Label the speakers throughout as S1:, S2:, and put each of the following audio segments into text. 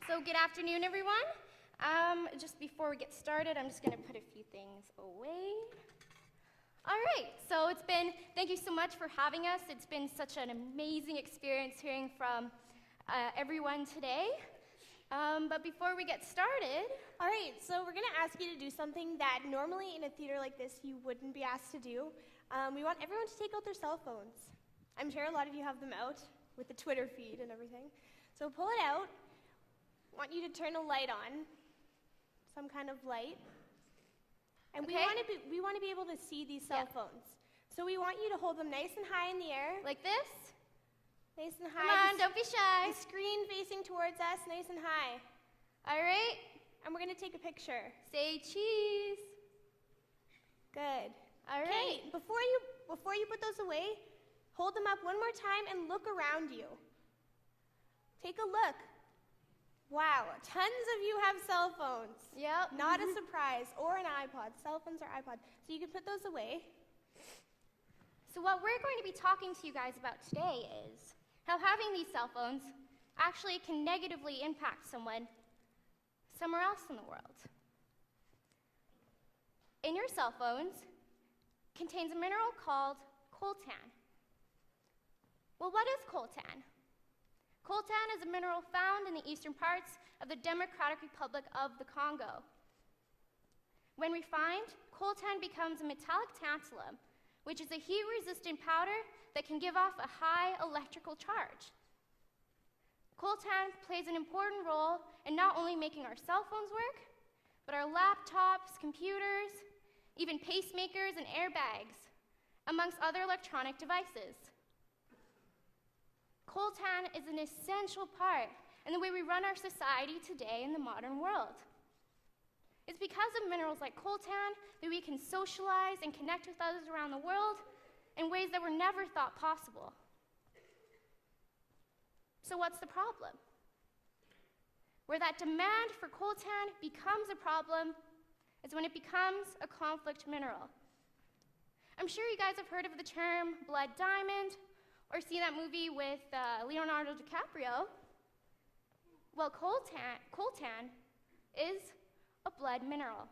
S1: So good afternoon, everyone. Just before we get started, I'm just going to put a few things away. All right, so thank you so much for having us. It's been such an amazing experience hearing from everyone today. But before we get started...
S2: All right, so we're going to ask you to do something that normally in a theater like this you wouldn't be asked to do. We want everyone to take out their cell phones. I'm sure a lot of you have them out with the Twitter feed and everything. So pull it out. I want you to turn a light on, some kind of light. And
S1: okay.
S2: we want to be able to see these cell phones. So we want you to hold them nice and high in the air.
S1: Like this?
S2: Nice and high.
S1: Come on, don't be shy.
S2: The screen facing towards us, nice and high.
S1: All right.
S2: And we're going to take a picture.
S1: Say cheese.
S2: Good.
S1: All right.
S2: Okay, before you put those away, hold them up one more time and look around you. Take a look. Wow, tons of you have cell phones.
S1: Yep.
S2: Not a surprise, or an iPod. Cell phones or iPod. So you can put those away.
S1: So what we're going to be talking to you guys about today is how having these cell phones actually can negatively impact someone somewhere else in the world. In your cell phones contains a mineral called coltan. Well, what is coltan? Coltan is a mineral found in the eastern parts of the Democratic Republic of the Congo. When refined, coltan becomes a metallic tantalum, which is a heat-resistant powder that can give off a high electrical charge. Coltan plays an important role in not only making our cell phones work, but our laptops, computers, even pacemakers and airbags, amongst other electronic devices. Coltan is an essential part in the way we run our society today in the modern world. It's because of minerals like coltan that we can socialize and connect with others around the world in ways that were never thought possible. So what's the problem? Where that demand for coltan becomes a problem is when it becomes a conflict mineral. I'm sure you guys have heard of the term blood diamond, or seen that movie with Leonardo DiCaprio. Well, coltan is a blood mineral.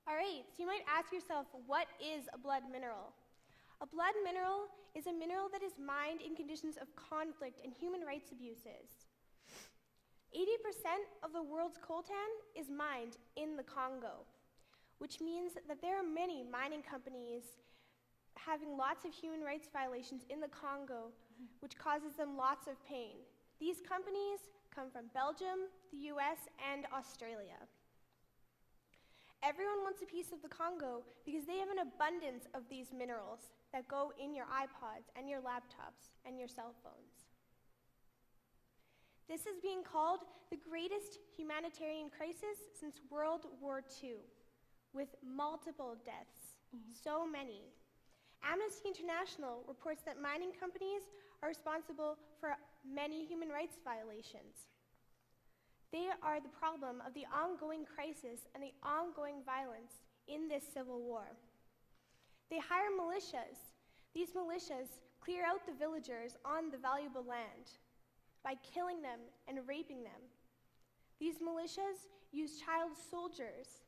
S2: All right, so you might ask yourself, what is a blood mineral? A blood mineral is a mineral that is mined in conditions of conflict and human rights abuses. 80% of the world's coltan is mined in the Congo, which means that there are many mining companies having lots of human rights violations in the Congo, which causes them lots of pain. These companies come from Belgium, the US, and Australia. Everyone wants a piece of the Congo because they have an abundance of these minerals that go in your iPods and your laptops and your cell phones. This is being called the greatest humanitarian crisis since World War II, with multiple deaths, so many. Amnesty International reports that mining companies are responsible for many human rights violations. They are the problem of the ongoing crisis and the ongoing violence in this civil war. They hire militias. These militias clear out the villagers on the valuable land by killing them and raping them. These militias use child soldiers.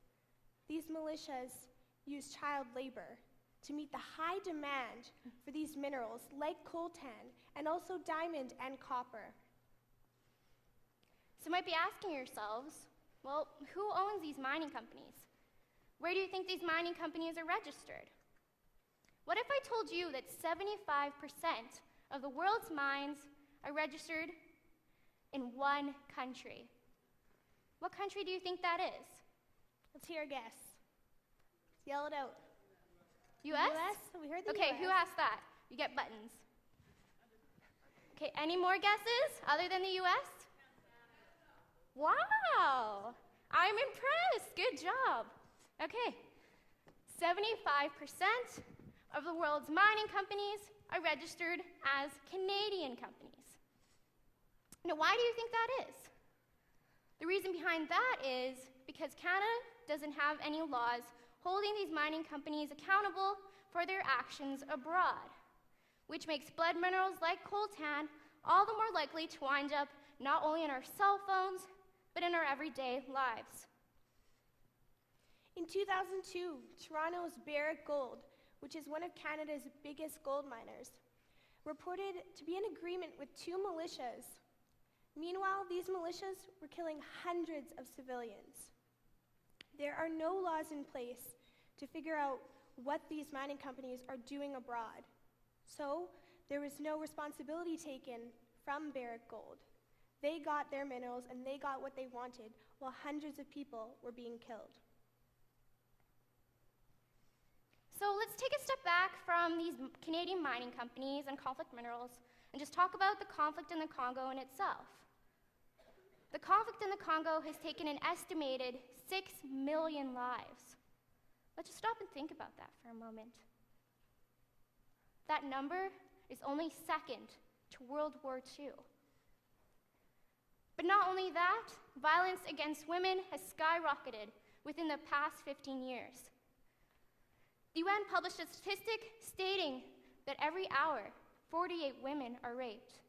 S2: These militias use child labor to meet the high demand for these minerals like coltan and also diamond and copper.
S1: So you might be asking yourselves, well, who owns these mining companies? Where do you think these mining companies are registered? What if I told you that 75% of the world's mines are registered in one country? What country do you think that is?
S2: Let's hear a guess. Yell it out.
S1: US?
S2: We heard the
S1: Okay,
S2: US.
S1: who asked that? You get buttons. Okay, any more guesses other than the US? Wow, I'm impressed. Good job. Okay, 75% of the world's mining companies are registered as Canadian companies. Now, why do you think that is? The reason behind that is because Canada doesn't have any laws holding these mining companies accountable for their actions abroad, which makes blood minerals like coltan all the more likely to wind up not only in our cell phones, but in our everyday lives.
S2: In 2002, Toronto's Barrick Gold, which is one of Canada's biggest gold miners, reported to be in agreement with two militias. Meanwhile, these militias were killing hundreds of civilians. There are no laws in place to figure out what these mining companies are doing abroad. So there was no responsibility taken from Barrick Gold. They got their minerals and they got what they wanted, while hundreds of people were being killed.
S1: So let's take a step back from these Canadian mining companies and conflict minerals and just talk about the conflict in the Congo in itself. The conflict in the Congo has taken an estimated 6 million lives. Let's just stop and think about that for a moment. That number is only second to World War II. But not only that, violence against women has skyrocketed within the past 15 years. The UN published a statistic stating that every hour, 48 women are raped.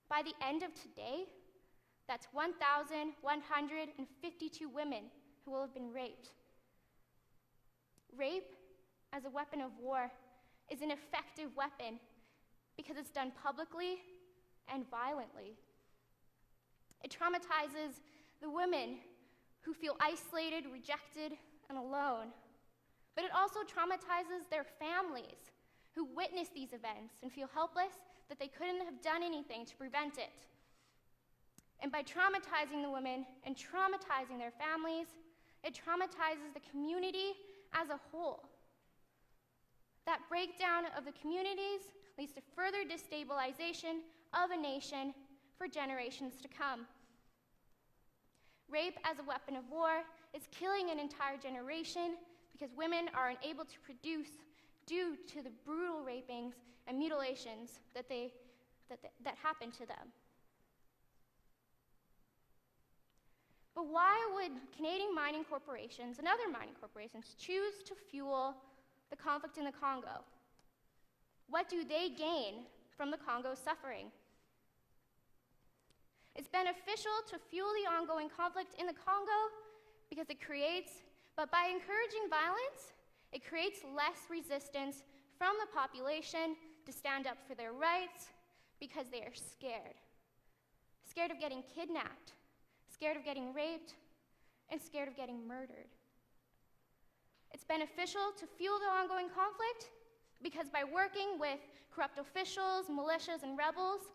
S1: By the end of today, that's 1,152 women who will have been raped. Rape as a weapon of war is an effective weapon because it's done publicly and violently. It traumatizes the women who feel isolated, rejected, and alone. But it also traumatizes their families who witness these events and feel helpless that they couldn't have done anything to prevent it. And by traumatizing the women and traumatizing their families, it traumatizes the community as a whole. That breakdown of the communities leads to further destabilization of a nation for generations to come. Rape as a weapon of war is killing an entire generation because women are unable to produce due to the brutal rapings and mutilations that happen to them. But why would Canadian mining corporations and other mining corporations choose to fuel the conflict in the Congo? What do they gain from the Congo's suffering? It's beneficial to fuel the ongoing conflict in the Congo because but by encouraging violence, it creates less resistance from the population to stand up for their rights because they are scared. Scared of getting kidnapped, scared of getting raped, and scared of getting murdered. It's beneficial to fuel the ongoing conflict because by working with corrupt officials, militias, and rebels,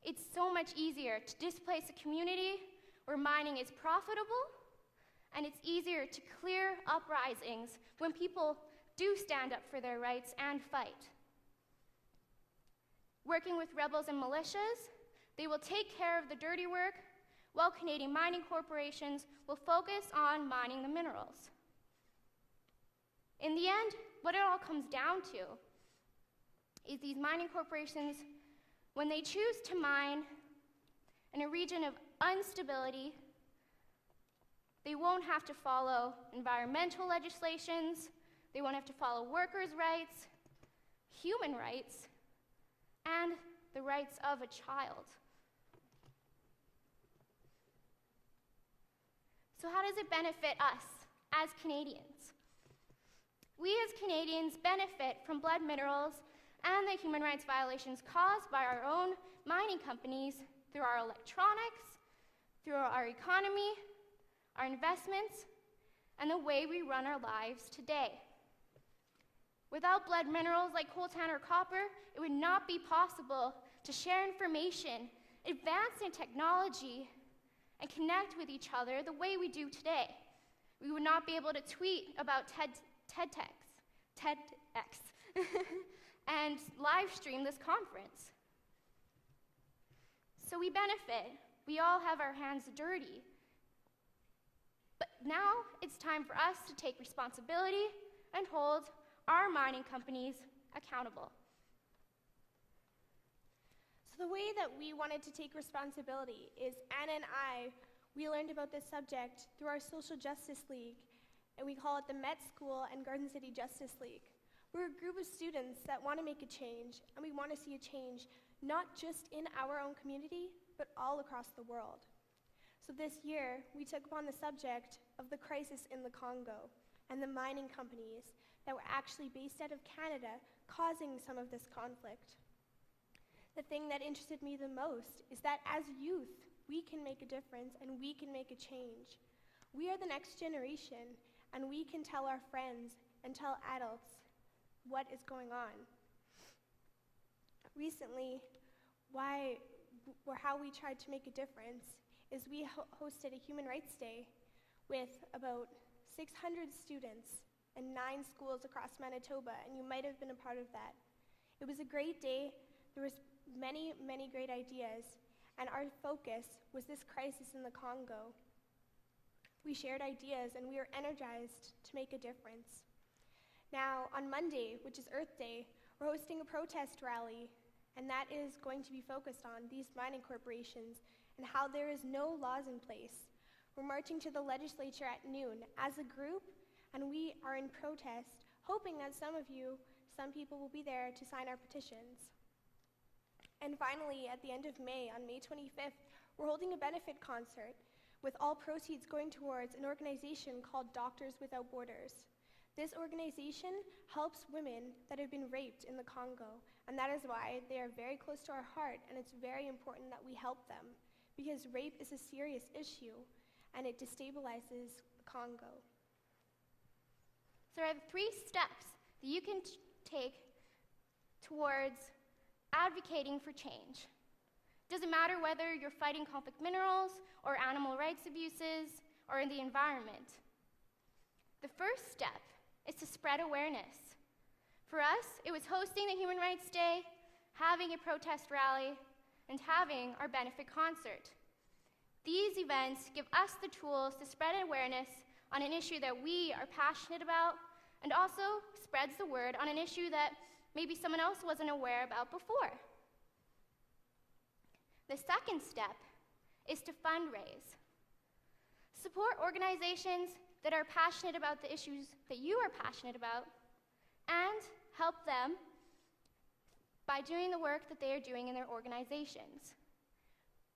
S1: it's so much easier to displace a community where mining is profitable, and it's easier to clear uprisings when people do stand up for their rights and fight. Working with rebels and militias, they will take care of the dirty work, while Canadian mining corporations will focus on mining the minerals. In the end, what it all comes down to is these mining corporations, when they choose to mine in a region of instability, they won't have to follow environmental legislations, they won't have to follow workers' rights, human rights, and the rights of a child. So how does it benefit us as Canadians? We as Canadians benefit from blood minerals and the human rights violations caused by our own mining companies through our electronics, through our economy, our investments, and the way we run our lives today. Without blood minerals like coltan or copper, it would not be possible to share information, advance in technology, and connect with each other the way we do today. We would not be able to tweet about TEDx, and live stream this conference. So we benefit. We all have our hands dirty. But now it's time for us to take responsibility and hold our mining companies accountable.
S2: So the way that we wanted to take responsibility is Anna and we learned about this subject through our Social Justice League, and we call it the Met School and Garden City Justice League. We're a group of students that want to make a change, and we want to see a change not just in our own community, but but all across the world. So this year, we took upon the subject of the crisis in the Congo and the mining companies that were actually based out of Canada causing some of this conflict. The thing that interested me the most is that as youth, we can make a difference and we can make a change. We are the next generation, and we can tell our friends and tell adults what is going on. Recently, how we tried to make a difference is we hosted a Human Rights Day with about 600 students and 9 schools across Manitoba, and you might have been a part of that. It was a great day. There was many, many great ideas, and our focus was this crisis in the Congo. We shared ideas, and we were energized to make a difference. Now, on Monday, which is Earth Day, we're hosting a protest rally, and that is going to be focused on these mining corporations and how there is no laws in place. We're marching to the legislature at noon as a group, and we are in protest, hoping that some people will be there to sign our petitions. And finally, at the end of May, on May 25th, we're holding a benefit concert with all proceeds going towards an organization called Doctors Without Borders. This organization helps women that have been raped in the Congo, and that is why they are very close to our heart, and it's very important that we help them, because rape is a serious issue, and it destabilizes the Congo.
S1: So there are 3 steps that you can take towards advocating for change. Doesn't matter whether you're fighting conflict minerals or animal rights abuses or in the environment. The first step is to spread awareness. For us, it was hosting the Human Rights Day, having a protest rally, and having our benefit concert. These events give us the tools to spread awareness on an issue that we are passionate about, and also spreads the word on an issue that maybe someone else wasn't aware about before. The second step is to fundraise. Support organizations that are passionate about the issues that you are passionate about, and help them by doing the work that they are doing in their organizations.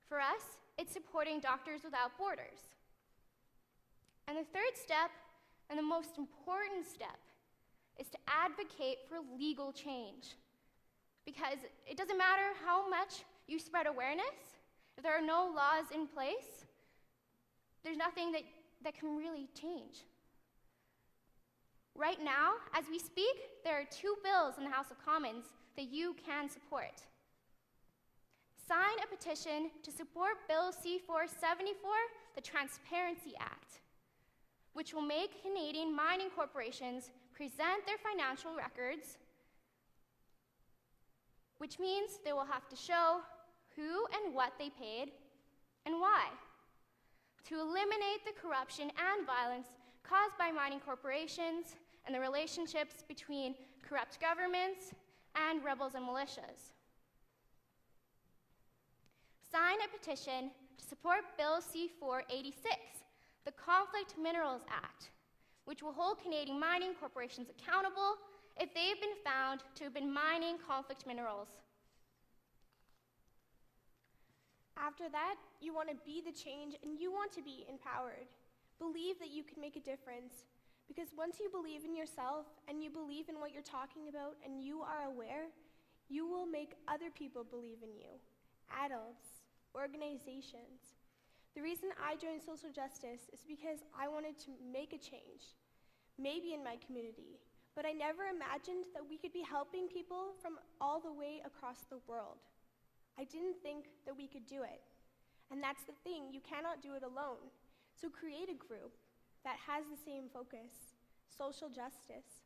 S1: For us, it's supporting Doctors Without Borders. And the third step, and the most important step, is to advocate for legal change. Because it doesn't matter how much you spread awareness, if there are no laws in place, there's nothing that can really change. Right now, as we speak, there are 2 bills in the House of Commons that you can support. Sign a petition to support Bill C-474, the Transparency Act, which will make Canadian mining corporations present their financial records, which means they will have to show who and what they paid and why, to eliminate the corruption and violence caused by mining corporations and the relationships between corrupt governments and rebels and militias. Sign a petition to support Bill C-486, the Conflict Minerals Act, which will hold Canadian mining corporations accountable if they have been found to have been mining conflict minerals.
S2: After that, you want to be the change and you want to be empowered. Believe that you can make a difference, because once you believe in yourself and you believe in what you're talking about and you are aware, you will make other people believe in you. Adults, organizations. The reason I joined social justice is because I wanted to make a change, maybe in my community, but I never imagined that we could be helping people from all the way across the world. I didn't think that we could do it. And that's the thing, you cannot do it alone. So create a group that has the same focus, social justice.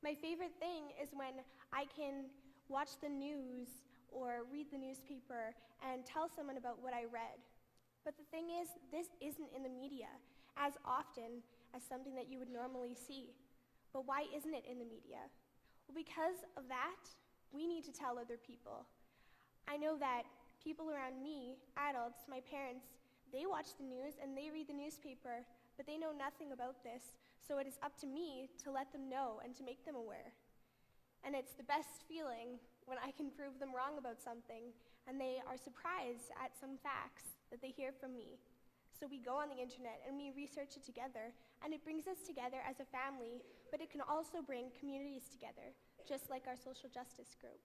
S2: My favorite thing is when I can watch the news or read the newspaper and tell someone about what I read. But the thing is, this isn't in the media as often as something that you would normally see. But why isn't it in the media? Well, because of that, we need to tell other people. I know that people around me, adults, my parents, they watch the news and they read the newspaper, but they know nothing about this, so it is up to me to let them know and to make them aware. And it's the best feeling when I can prove them wrong about something and they are surprised at some facts that they hear from me. So we go on the internet and we research it together, and it brings us together as a family, but it can also bring communities together, just like our social justice group.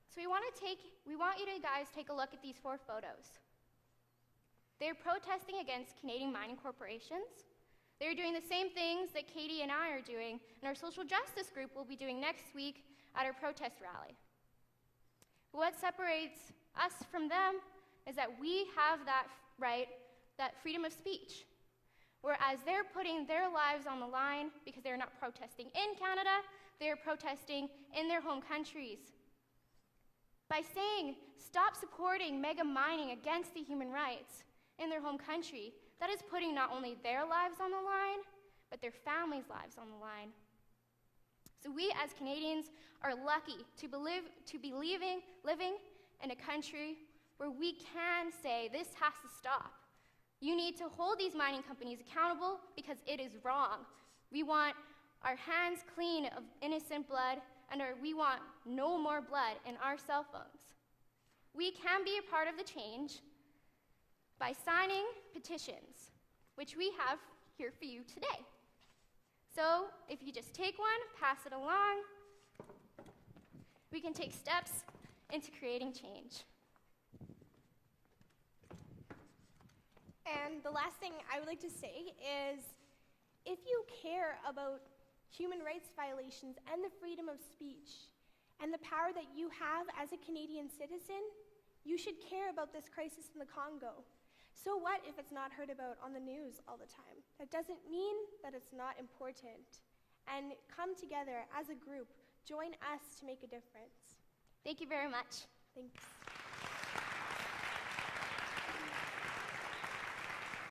S1: So we want you to guys take a look at these 4 photos. They're protesting against Canadian mining corporations. They're doing the same things that Katee and I are doing, and our social justice group will be doing next week at our protest rally. What separates us from them is that we have that right, that freedom of speech. Whereas they're putting their lives on the line because they're not protesting in Canada, they're protesting in their home countries. By saying, stop supporting mega mining against the human rights in their home country, that is putting not only their lives on the line, but their families' lives on the line. So we as Canadians are lucky to be living in a country where we can say, this has to stop. You need to hold these mining companies accountable because it is wrong. We want our hands clean of innocent blood, and we want no more blood in our cell phones. We can be a part of the change by signing petitions, which we have here for you today. So if you just take one, pass it along, we can take steps into creating change.
S2: And the last thing I would like to say is, if you care about human rights violations and the freedom of speech and the power that you have as a Canadian citizen, you should care about this crisis in the Congo. So what if it's not heard about on the news all the time? That doesn't mean that it's not important. And come together as a group, join us to make a difference.
S1: Thank you very much.
S2: Thanks.